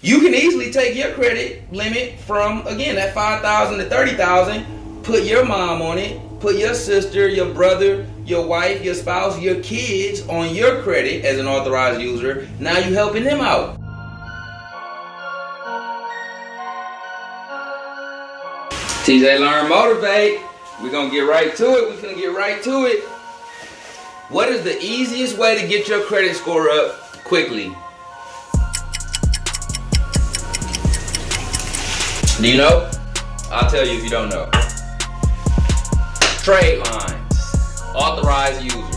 You can easily take your credit limit from, again, that $5,000 to $30,000, put your mom on it, put your sister, your brother, your wife, your spouse, your kids on your credit as an authorized user. Now you're helping them out. TJ Learn Motivate. We're going to get right to it. We're going to get right to it. What is the easiest way to get your credit score up quickly? Do you know? I'll tell you if you don't know. Tradelines. Authorized users.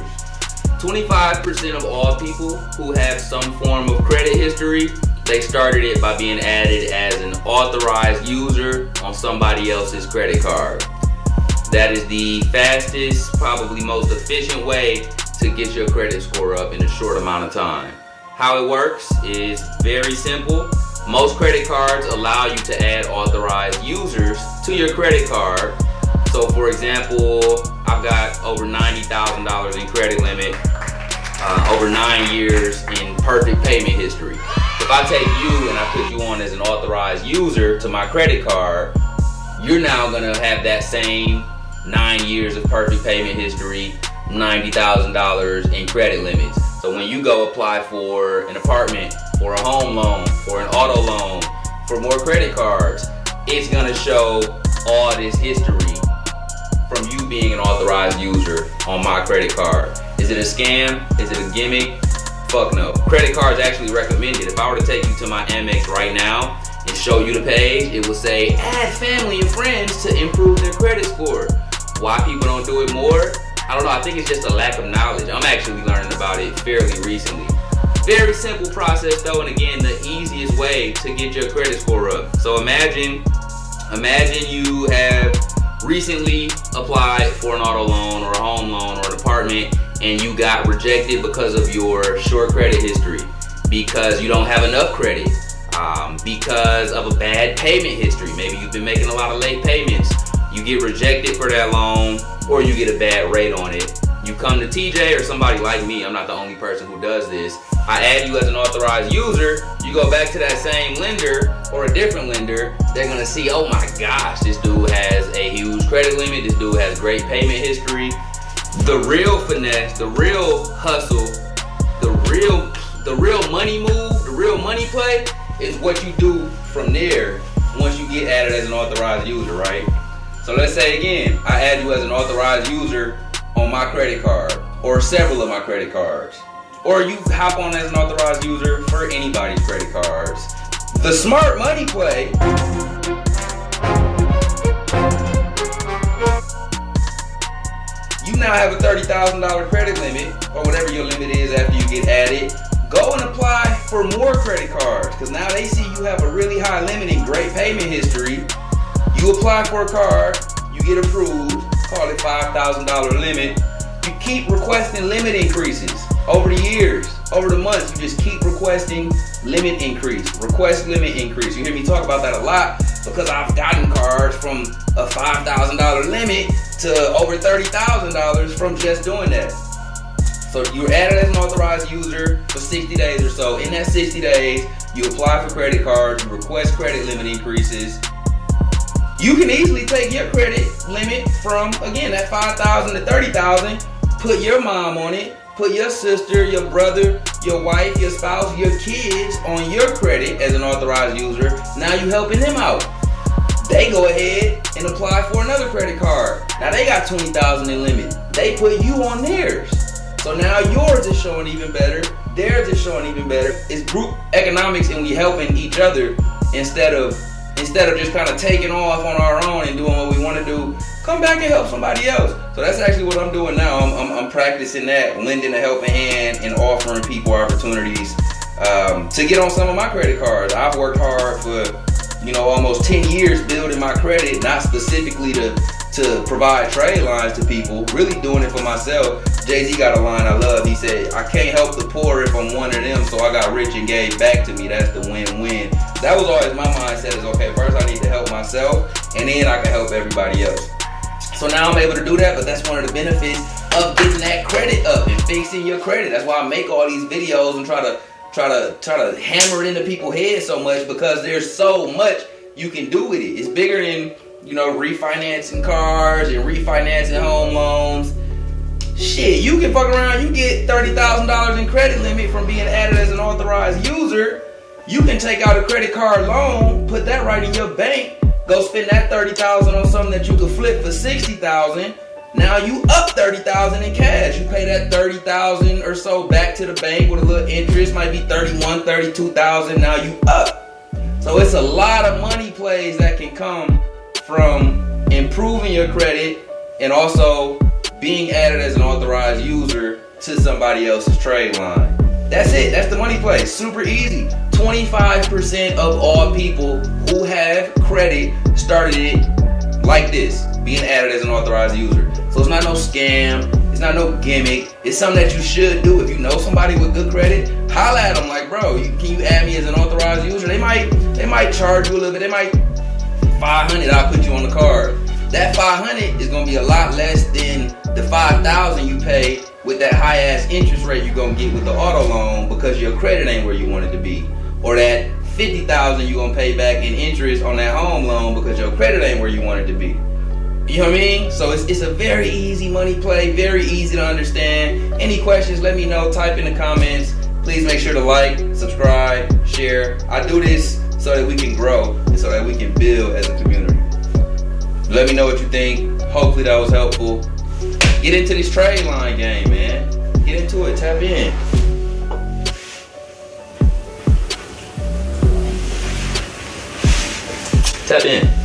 25% of all people who have some form of credit history, they started it by being added as an authorized user on somebody else's credit card. That is the fastest, probably most efficient way to get your credit score up in a short amount of time. How it works is very simple. Most credit cards allow you to add authorized users to your credit card. So for example, I've got over $90,000 in credit limit, over 9 years in perfect payment history. If I take you and I put you on as an authorized user to my credit card, you're now gonna have that same 9 years of perfect payment history, $90,000 in credit limits. So when you go apply for an apartment, for a home loan, for an auto loan, for more credit cards, it's gonna show all this history from you being an authorized user on my credit card. Is it a scam? Is it a gimmick? Fuck no. Credit cards actually recommend it. If I were to take you to my Amex right now and show you the page, it will say add family and friends to improve their credit score. Why people don't do it more? I don't know. I think it's just a lack of knowledge. I'm actually learning about it fairly recently. Very simple process though, and again, the easiest way to get your credit score up. So imagine you have recently applied for an auto loan or a home loan or an apartment and you got rejected because of your short credit history, because you don't have enough credit, because of a bad payment history. Maybe you've been making a lot of late payments. You get rejected for that loan or you get a bad rate on it. You come to TJ or somebody like me, I'm not the only person who does this. I add you as an authorized user, you go back to that same lender or a different lender, they're gonna see, oh my gosh, this dude has a huge credit limit, this dude has great payment history. The real finesse, the real hustle, the real money move, the real money play is what you do from there once you get added as an authorized user, right? So let's say again, I add you as an authorized user on my credit card or several of my credit cards. Or you hop on as an authorized user for anybody's credit cards. The smart money play you now have a $30,000 credit limit or whatever your limit is after you get added. Go and apply for more credit cards because now they see you have a really high limit and great payment history. You apply for a card, you get approved, call it $5,000 limit. You keep requesting limit increases over the years, over the months. You just keep requesting limit increase, request limit increase. You hear me talk about that a lot because I've gotten cards from a $5,000 limit to over $30,000 from just doing that. So you're added as an authorized user for 60 days or so. In that 60 days, you apply for credit cards, you request credit limit increases. You can easily take your credit limit from, again, that $5,000 to $30,000, put your mom on it, put your sister, your brother, your wife, your spouse, your kids on your credit as an authorized user. Now you helping them out. They go ahead and apply for another credit card. Now they got $20,000 in limit. They put you on theirs. So now yours is showing even better. Theirs is showing even better. It's group economics and we helping each other instead of just kind of taking off on our own and doing what we want to do. Come back and help somebody else. So that's actually what I'm doing now. I'm practicing that, lending a helping hand and offering people opportunities to get on some of my credit cards. I've worked hard for almost 10 years building my credit, not specifically to provide trade lines to people, really doing it for myself. Jay-Z got a line I love. He said, I can't help the poor if I'm one of them, so I got rich and gave back to me. That's the win-win. That was always my mindset is, okay, first I need to help myself, and then I can help everybody else. So now I'm able to do that, but that's one of the benefits of getting that credit up and fixing your credit. That's why I make all these videos and try to try to hammer it into people's heads so much, because there's so much you can do with it. It's bigger than, you know, refinancing cars and refinancing home loans. Shit, you can fuck around, you get $30,000 in credit limit from being added as an authorized user. You can take out a credit card loan, put that right in your bank, go spend that $30,000 on something that you could flip for $60,000. Now you up $30,000 in cash. You pay that $30,000 or so back to the bank with a little interest, might be $31,000, $32,000. Now you up. So it's a lot of money plays that can come from improving your credit and also being added as an authorized user to somebody else's trade line. That's it. That's the money play. Super easy. 25% of all people who have credit started it like this, being added as an authorized user. So it's not no scam. It's not no gimmick. It's something that you should do. If you know somebody with good credit, holla at them like, bro, can you add me as an authorized user? They might charge you a little bit. They might $500. I'll put you on the card. That $500 is gonna be a lot less than the $5,000 you pay with that high ass interest rate you're gonna get with the auto loan because your credit ain't where you want it to be, or that $50,000 you're gonna pay back in interest on that home loan because your credit ain't where you want it to be. You know what I mean? So it's a very easy money play, very easy to understand. Any questions, let me know. Type in the comments. Please make sure to like, subscribe, share. I do this so that we can grow and so that we can build as a community. Let me know what you think. Hopefully that was helpful. Get into this trade line game, man. Get into it. Tap in. Tap in.